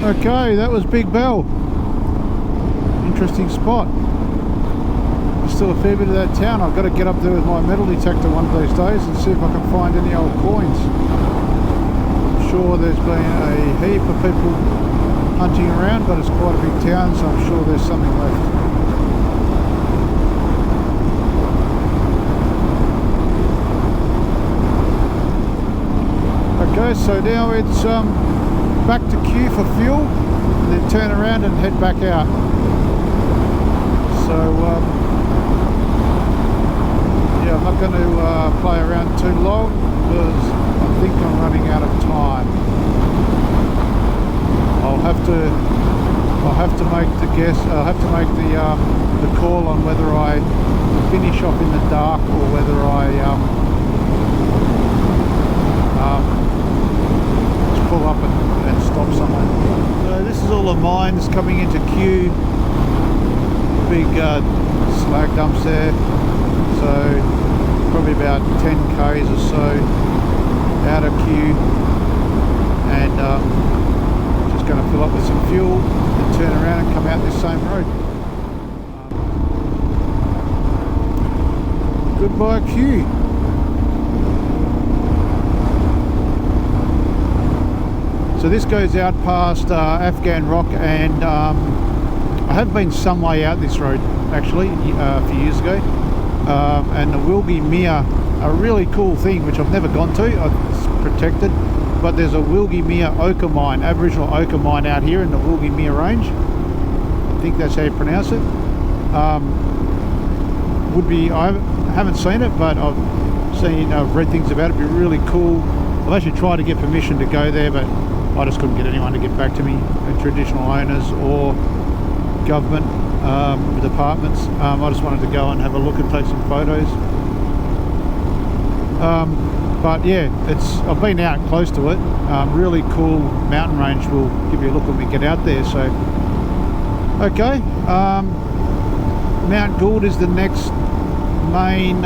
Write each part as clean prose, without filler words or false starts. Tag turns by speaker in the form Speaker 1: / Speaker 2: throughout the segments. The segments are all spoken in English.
Speaker 1: Okay, that was Big Bell. Interesting spot. There's still a fair bit of that town. I've got to get up there with my metal detector one of these days and see if I can find any old coins. I'm sure there's been a heap of people hunting around, but it's quite a big town, so I'm sure there's something left. Okay, so now it's back to queue for fuel, and then turn around and head back out. So yeah, I'm not going to play around too long because I think I'm running out of time. I'll have to make the guess. I'll have to make the call on whether I finish off in the dark or whether I pull up and stop somewhere. So this is all the mines coming into queue. Big slag dumps there. So probably about 10 k's or so out of queue, and just going to fill up with some fuel and turn around and come out this same road. Goodbye queue. So this goes out past Afghan Rock, and I have been some way out this road actually a few years ago, and the Wilgie Mere, a really cool thing which I've never gone to. It's protected, but there's a Wilgie Mere ochre mine, Aboriginal ochre mine out here in the Wilgie Mere range. I think that's how you pronounce it. I haven't seen it, but I've read things about it. It'd be really cool. I've actually tried to get permission to go there, but I just couldn't get anyone to get back to me, traditional owners or government departments. I just wanted to go and have a look and take some photos. But yeah, I've been out close to it. Really cool mountain range. We'll give you a look when we get out there. So, okay, Mount Gould is the next main.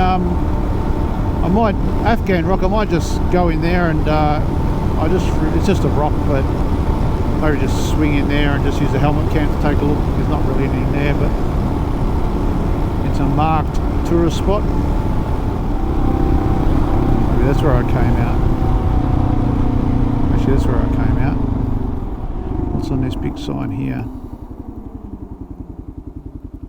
Speaker 1: Afghan Rock, I might just go in there and it's just a rock, but maybe just swing in there and just use the helmet cam to take a look. There's not really anything there, but it's a marked tourist spot. Maybe that's where I came out. Actually, that's where I came out. What's on this big sign here?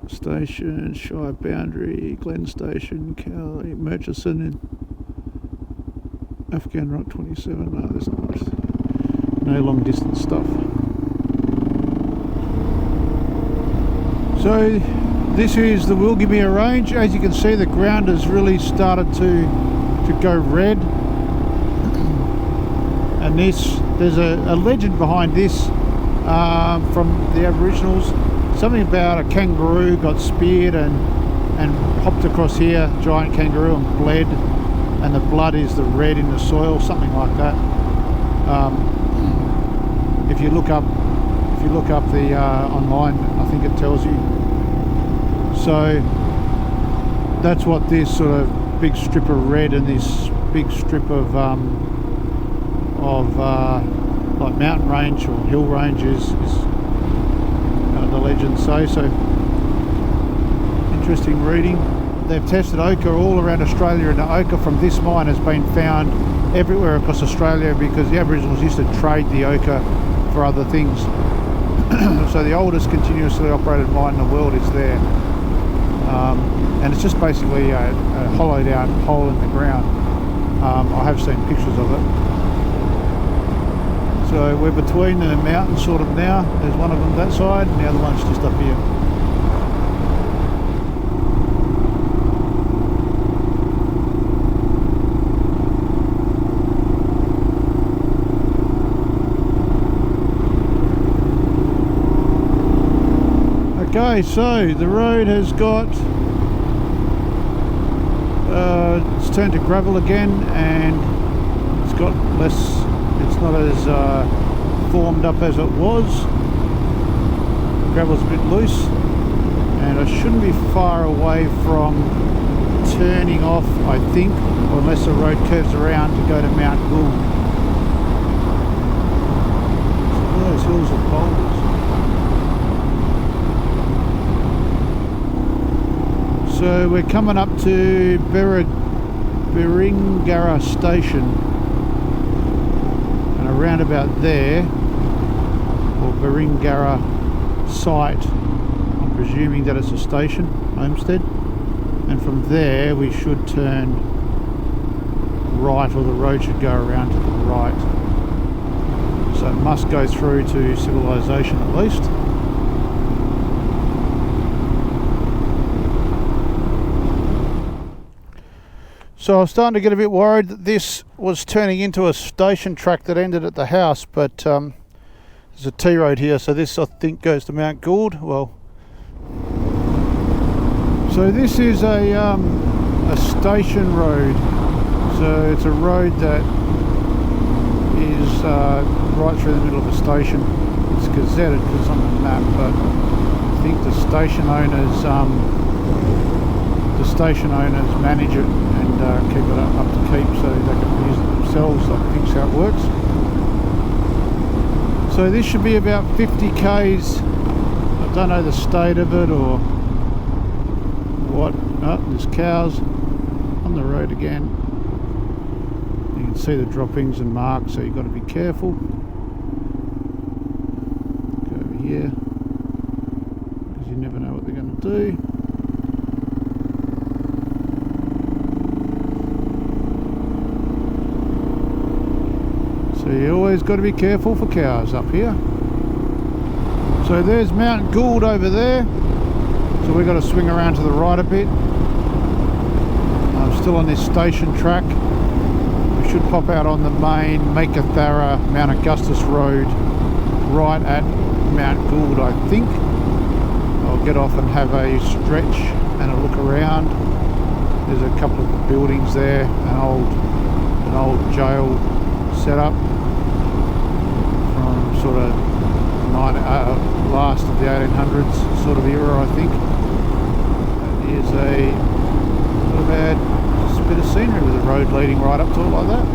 Speaker 1: Station, Shire Boundary, Glen Station, Cali, Murchison, and Afghan Rock 27. No, there's not. No long distance stuff. So this is the Wilgie Mere range. As you can see, the ground has really started to go red. And there's a legend behind this from the Aboriginals. Something about a kangaroo got speared and hopped across here, giant kangaroo, and bled, and the blood is the red in the soil, something like that. If you look up the online, I think it tells you. So that's what this sort of big strip of red and this big strip of like mountain range or hill range is the legends say. So interesting reading. They've tested ochre all around Australia, and the ochre from this mine has been found everywhere across Australia because the Aboriginals used to trade the ochre for other things. So the oldest continuously operated mine in the world is there, and it's just basically a hollowed out hole in the ground. I have seen pictures of it. So we're between the mountains sort of now. There's one of them that side, and the other one's just up here. Okay, so the road has got, it's turned to gravel again, and it's got less, it's not as formed up as it was. Gravel's a bit loose, and I shouldn't be far away from turning off, I think, or unless the road curves around to go to Mount Gould. So those hills of boulders. So we're coming up to Biringara station, and around about there, or Biringara site, I'm presuming that it's a station, homestead, and from there we should turn right, or the road should go around to the right. So it must go through to civilization at least. So I was starting to get a bit worried that this was turning into a station track that ended at the house, but there's a T road here, so this I think goes to Mount Gould. Well, so this is a station road. So it's a road that is right through the middle of the station. It's gazetted because it's on the map, but I think the station owners manage it and keep it up to keep so they can use it themselves. I think that's how it works. So this should be about 50 k's. I don't know the state of it or what. Oh, there's cows on the road again. You can see the droppings and marks, so you've got to be careful. Go over here, because you never know what they're going to do. So you always got to be careful for cows up here. So there's Mount Gould over there. So we've got to swing around to the right a bit. I'm still on this station track. We should pop out on the main Macarthara Mount Augustus Road right at Mount Gould, I think. I'll get off and have a stretch and a look around. There's a couple of buildings there, an old jail setup from sort of last of the 1800s sort of era, I think. Here's a not a bad bit of scenery with a road leading right up to it like that.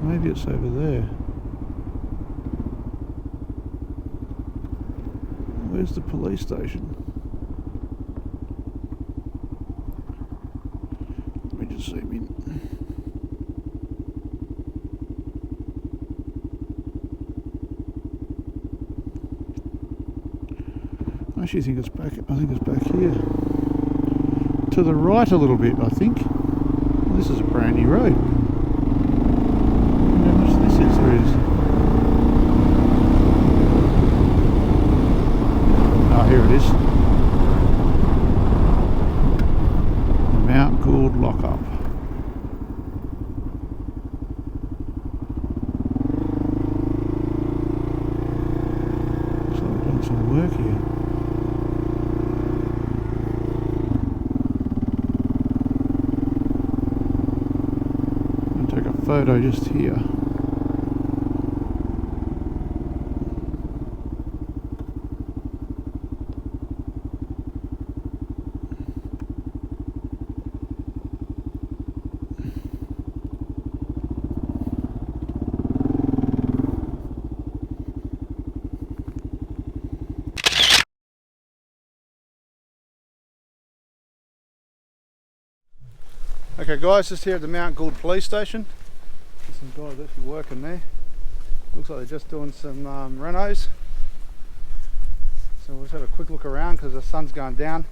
Speaker 1: Maybe it's over there. Where's the police station? Let me just zoom in. I actually think it's back. I think it's back here to the right a little bit. I think this is a brand new road. How much this is? There is. Oh, here it is. Mount Gould Lockup. So we're doing some work here. Photo just here. Okay guys, just here at the Mount Gould police station. Some guys actually working there. Looks like they're just doing some renos. So we'll just have a quick look around because the sun's going down,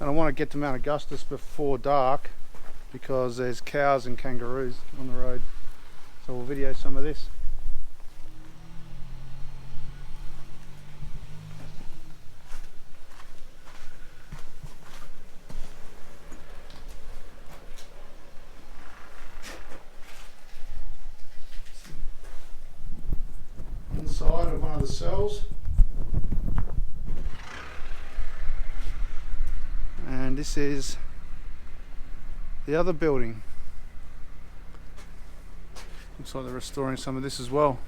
Speaker 1: and I want to get to Mount Augustus before dark because there's cows and kangaroos on the road. So we'll video some of this. Inside of one of the cells, and this is the other building. Looks like they're restoring some of this as well.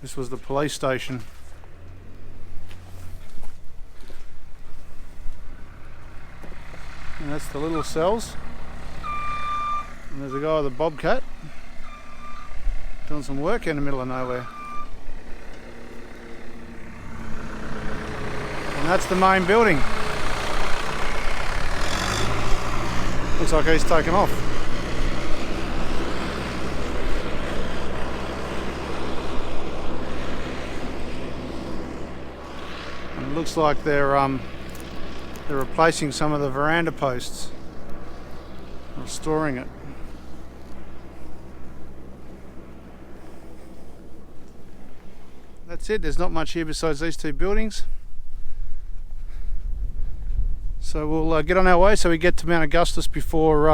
Speaker 1: This was the police station. And that's the little cells. And there's a guy with a bobcat doing some work in the middle of nowhere. And that's the main building. Looks like he's taken off. And it looks like they're replacing some of the veranda posts, restoring it. That's it, there's not much here besides these two buildings. So we'll get on our way so we get to Mount Augustus before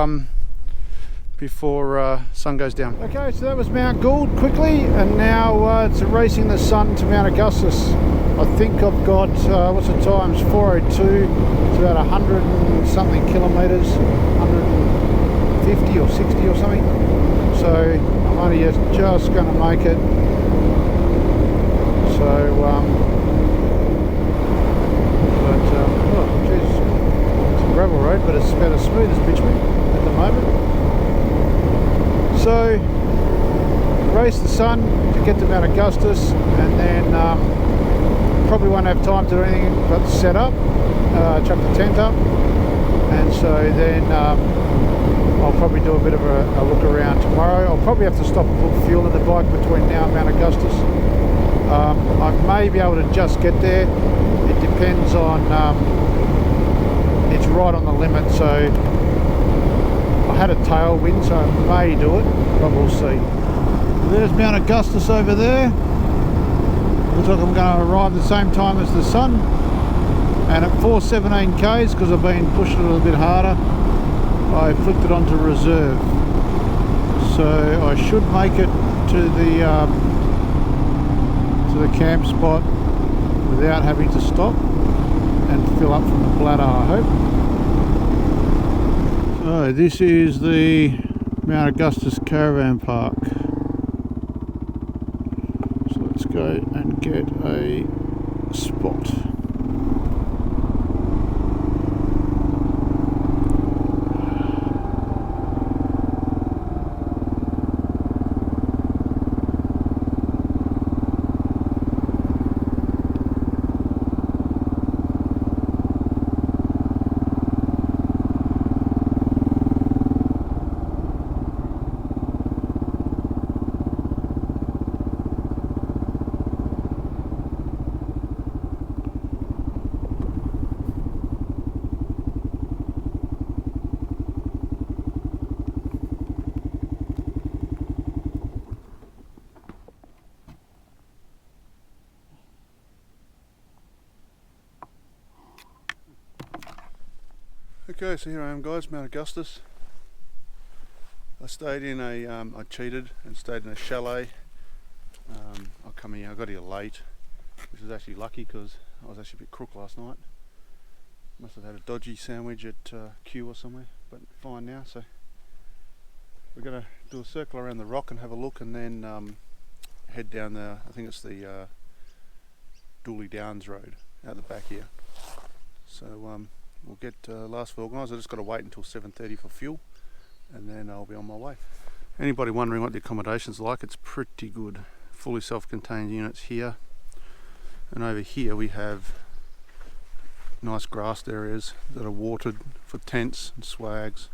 Speaker 1: sun goes down. Okay, so that was Mount Gould quickly, and now it's racing the sun to Mount Augustus. I think I've got, what's the times, 4:02, it's about 100 and something kilometres, 150 or 60 or something. So I'm only just going to make it. So, oh geez, it's a gravel road, but it's about as smooth as bitumen at the moment. So, race the sun to get to Mount Augustus, and then probably won't have time to do anything but set up, chuck the tent up, and so then I'll probably do a bit of a look around tomorrow. I'll probably have to stop and put fuel in the bike between now and Mount Augustus. I may be able to just get there. It depends on, it's right on the limit, so I had a tailwind, so I may do it, but we'll see. There's Mount Augustus over there. Looks like I'm going to arrive at the same time as the sun. And at 4:17 k's, because I've been pushing it a little bit harder, I flicked it onto reserve. So I should make it to the camp spot without having to stop and fill up from the bladder, I hope. So this is the Mount Augustus Caravan Park. So let's go and get a spot. Okay, so here I am, guys, Mount Augustus. I stayed in a, I cheated and stayed in a chalet. I come here, I got here late, which was actually lucky because I was actually a bit crook last night. Must have had a dodgy sandwich at Q or somewhere, but fine now. So we're going to do a circle around the rock and have a look, and then head down the, I think it's the Dooley Downs Road out the back here. So we'll get last for organised. I just got to wait until 7:30 for fuel, and then I'll be on my way. Anybody wondering what the accommodation's like, it's pretty good. Fully self-contained units here, and over here we have nice grassed areas that are watered for tents and swags.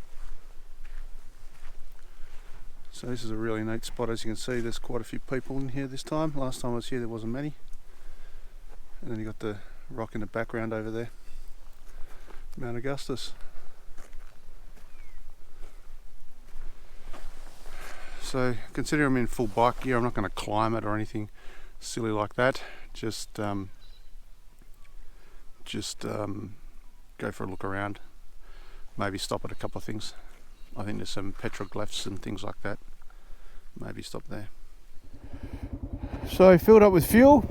Speaker 1: So this is a really neat spot. As you can see, there's quite a few people in here this time. Last time I was here there wasn't many. And then you got the rock in the background over there, Mount Augustus. So considering I'm in full bike gear, I'm not going to climb it or anything silly like that. Just go for a look around. Maybe stop at a couple of things. I think there's some petroglyphs and things like that. Maybe stop there. So filled up with fuel,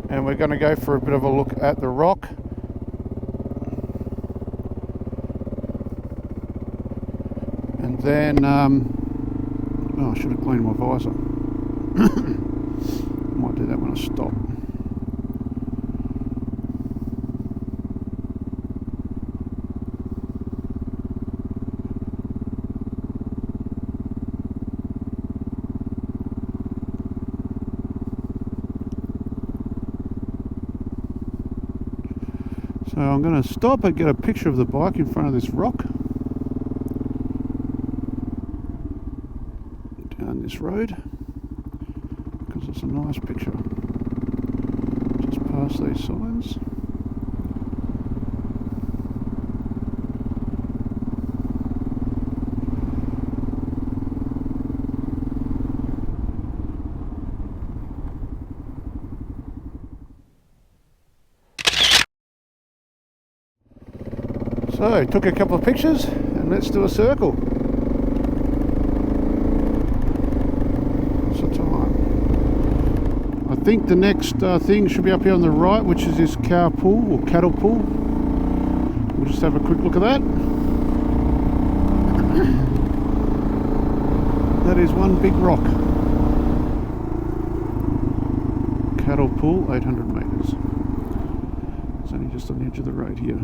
Speaker 1: and we're going to go for a bit of a look at the rock. And then, oh, I should have cleaned my visor. Might do that when I stop. So I'm going to stop and get a picture of the bike in front of this rock. Down this road. Because it's a nice picture. Just past these signs. So, took a couple of pictures and let's do a circle. What's the time? I think the next thing should be up here on the right, which is this cow pool or cattle pool. We'll just have a quick look at that. That is one big rock. Cattle pool, 800 metres. It's only just on the edge of the road here.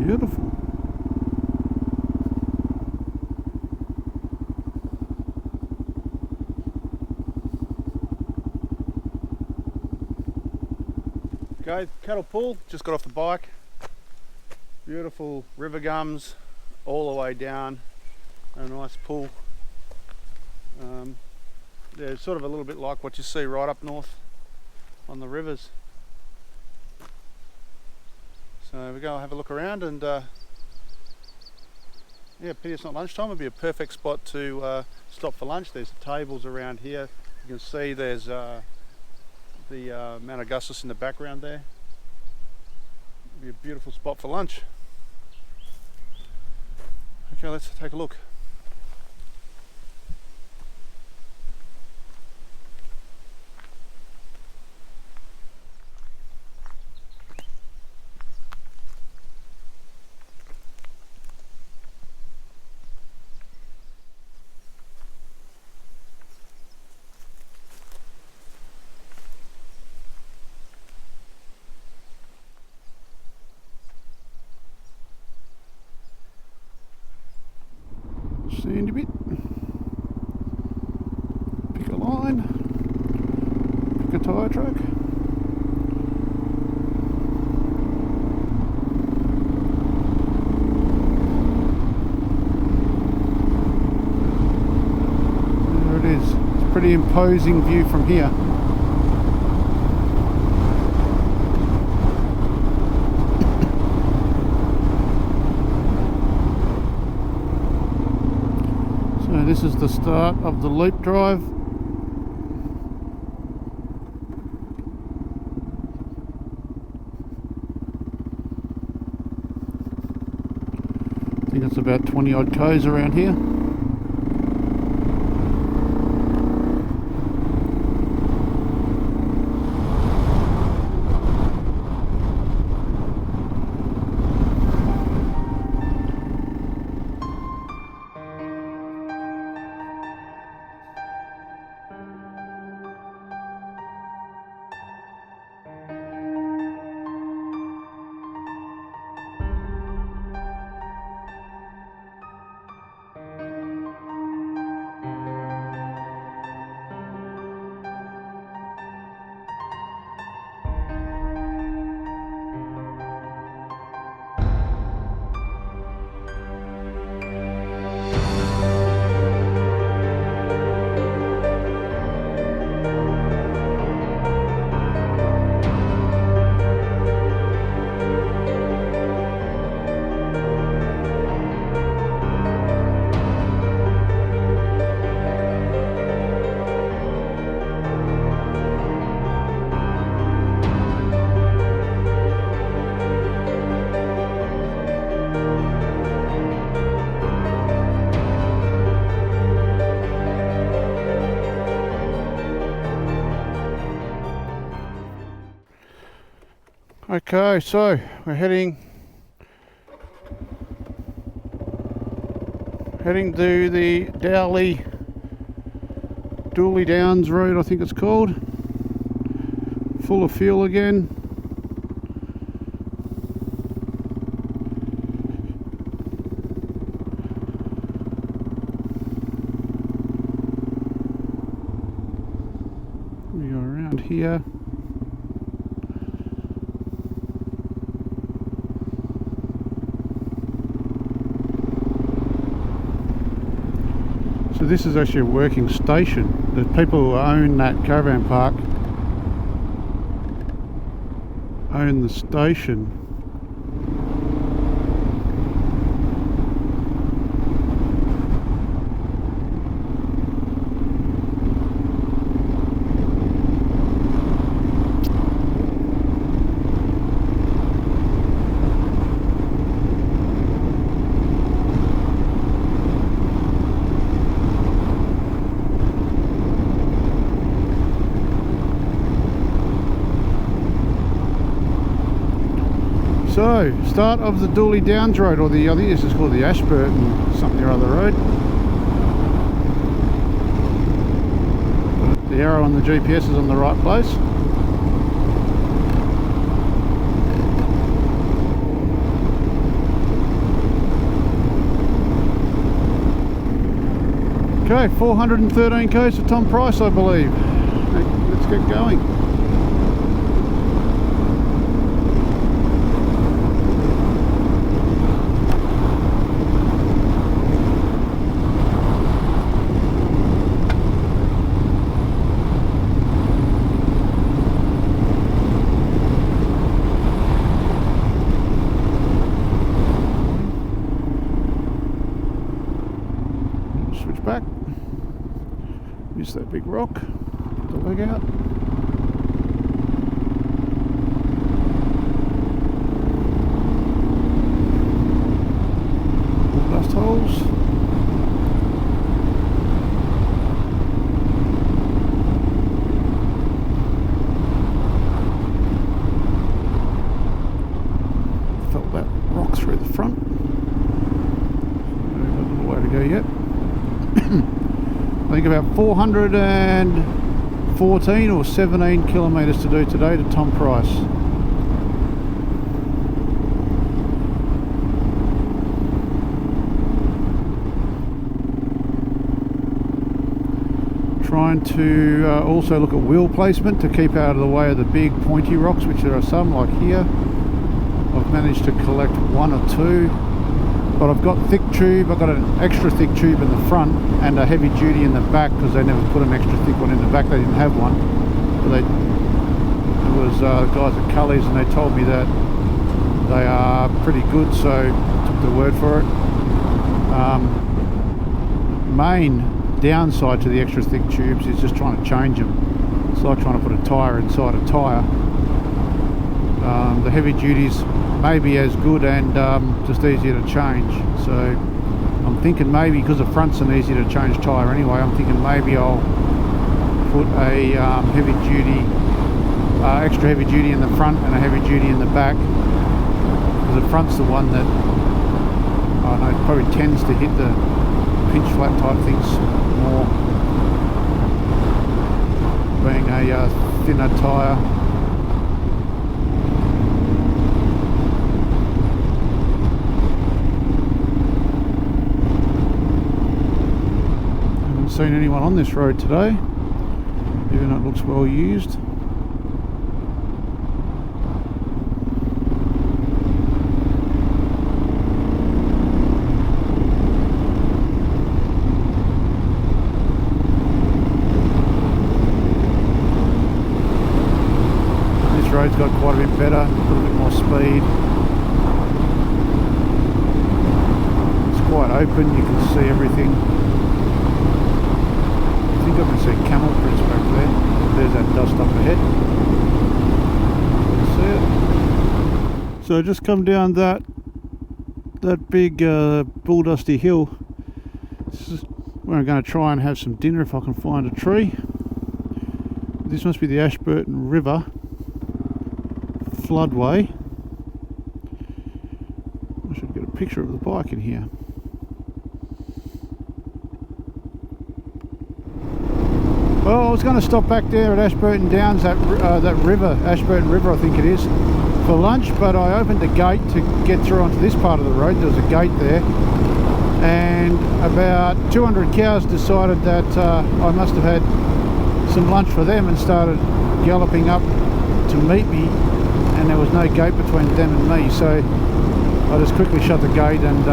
Speaker 1: Beautiful. Okay, cattle pool, just got off the bike. Beautiful river gums all the way down. A nice pool. Yeah, sort of a little bit like what you see right up north on the rivers. So we go have a look around, and yeah, pity it's not lunchtime. It'd be a perfect spot to stop for lunch. There's tables around here. You can see there's the Mount Augustus in the background there. It'd be a beautiful spot for lunch. Okay, let's take a look. Sandy bit. Pick a line. Pick a tyre track. There it is. It's a pretty imposing view from here. This is the start of the loop drive. I think it's about 20 odd k's around here. Okay, so we're heading Heading to the Dooley Downs Road, I think it's called. Full of fuel again. We go around here. So this is actually a working station. The people who own that caravan park own the station. So, start of the Dooley Downs Road, or I think this is called the Ashburton something or other road. The arrow on the GPS is on the right place. Okay, 413 k's to Tom Price, I believe. Let's get going. Back, use that big rock, put the leg out. Dust holes. Felt that rock through the front. A little way to go yet. I think about 414 or 17 kilometres to do today to Tom Price. Trying to also look at wheel placement to keep out of the way of the big pointy rocks, which there are some like here. I've managed to collect one or two. But I've got thick tube, I've got an extra thick tube in the front and a heavy duty in the back, because they never put an extra thick one in the back, they didn't have one. But it was guys at Cully's and they told me that they are pretty good, so I took their word for it. Main downside to the extra thick tubes is just trying to change them. It's like trying to put a tyre inside a tyre. The heavy duties may be as good and just easier to change, so I'm thinking maybe, because the front's an easy to change tyre anyway, I'm thinking maybe I'll put a heavy duty, extra heavy duty in the front and a heavy duty in the back, because the front's the one that I don't know, probably tends to hit the pinch flat type things more, being a thinner tyre. Seen anyone on this road today, even though it looks well used. This road's got quite a bit better, a little bit more speed. It's quite open, you can see everything. I think I can see camel prints back there. There's that dust up ahead. See it? So I just come down that big bull dusty hill. This is where I'm going to try and have some dinner if I can find a tree. This must be the Ashburton River floodway. I should get a picture of the bike in here. Well, I was going to stop back there at Ashburton Downs, that river, Ashburton River I think it is, for lunch, but I opened the gate to get through onto this part of the road. There was a gate there, and about 200 cows decided that I must have had some lunch for them and started galloping up to meet me, and there was no gate between them and me, so I just quickly shut the gate and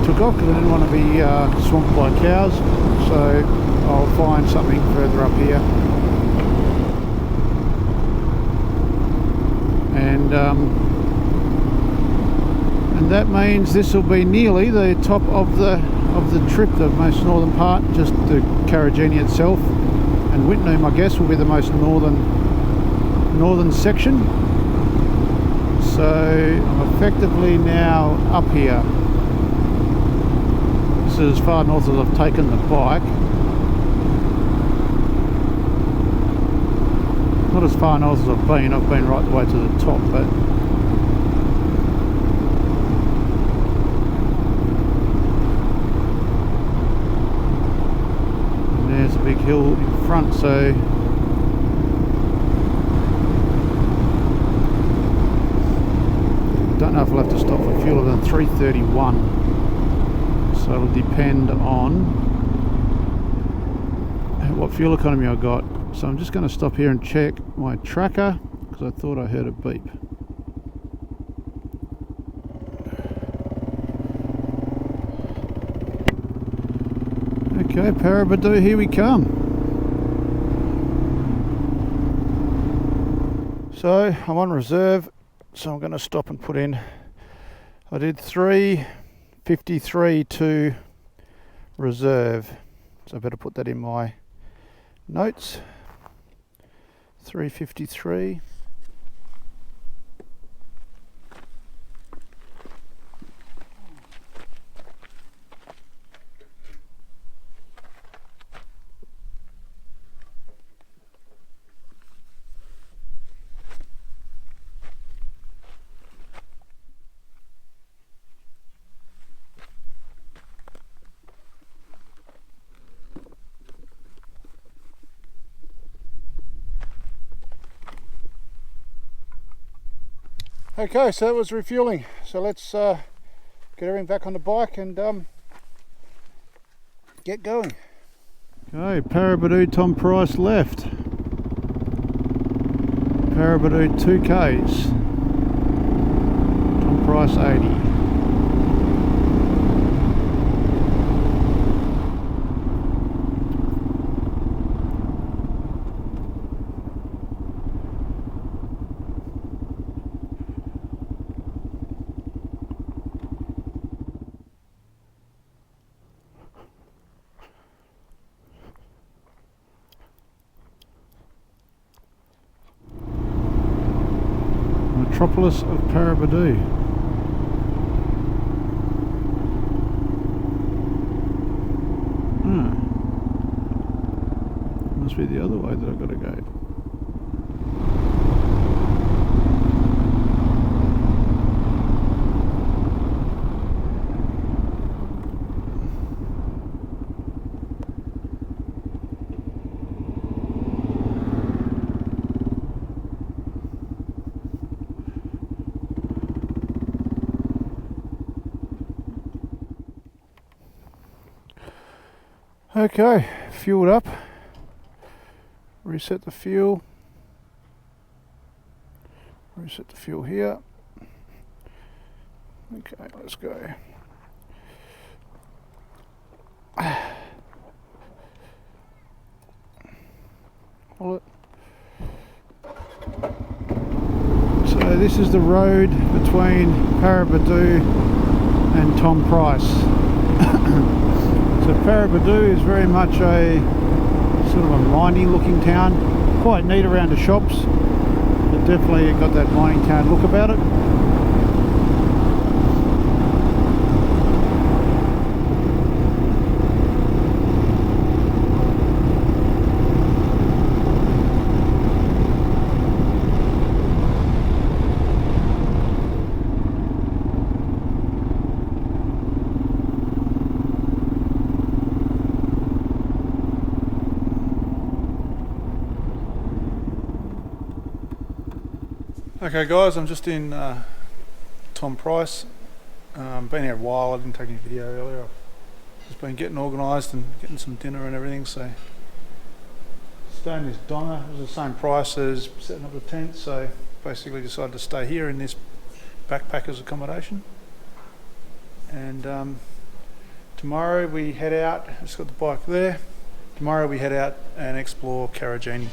Speaker 1: took off because I didn't want to be swamped by cows. So I'll find something further up here, and that means this will be nearly the top of the trip, the most northern part, just the Karijini itself, and Wittenoom I guess will be the most northern section. So I'm effectively now up here. This is as far north as I've taken the bike. Not as far north as I've been right the way to the top, but and there's a big hill in front, so don't know if I'll have to stop for fuel other than 331. So it'll depend on what fuel economy I got. So I'm just going to stop here and check my tracker because I thought I heard a beep. Okay, Parabadoo, here we come. So I'm on reserve, so I'm going to stop and put in. I did 353 to reserve, so I better put that in my notes. 353. Okay, so that was refueling. So let's get everything back on the bike and get going. Okay, Parabadoo Tom Price left. Parabadoo 2Ks. Tom Price 80. Metropolis of Parabadoo. Must be the other way that I've got to go. Okay, fueled up, reset the fuel here. Okay, let's go. Hold it. So this is the road between Parabadoo and Tom Price. So Parabadoo is very much a sort of a mining looking town, quite neat around the shops, but definitely got that mining town look about it.
Speaker 2: Okay guys, I'm just in Tom Price. Been here a while, I didn't take any video earlier. I've just been getting organised and getting some dinner and everything, so staying in this Donna. It was the same price as setting up the tent, so basically decided to stay here in this backpackers accommodation. And tomorrow we head out, just got the bike there. Tomorrow we head out and explore Karijini.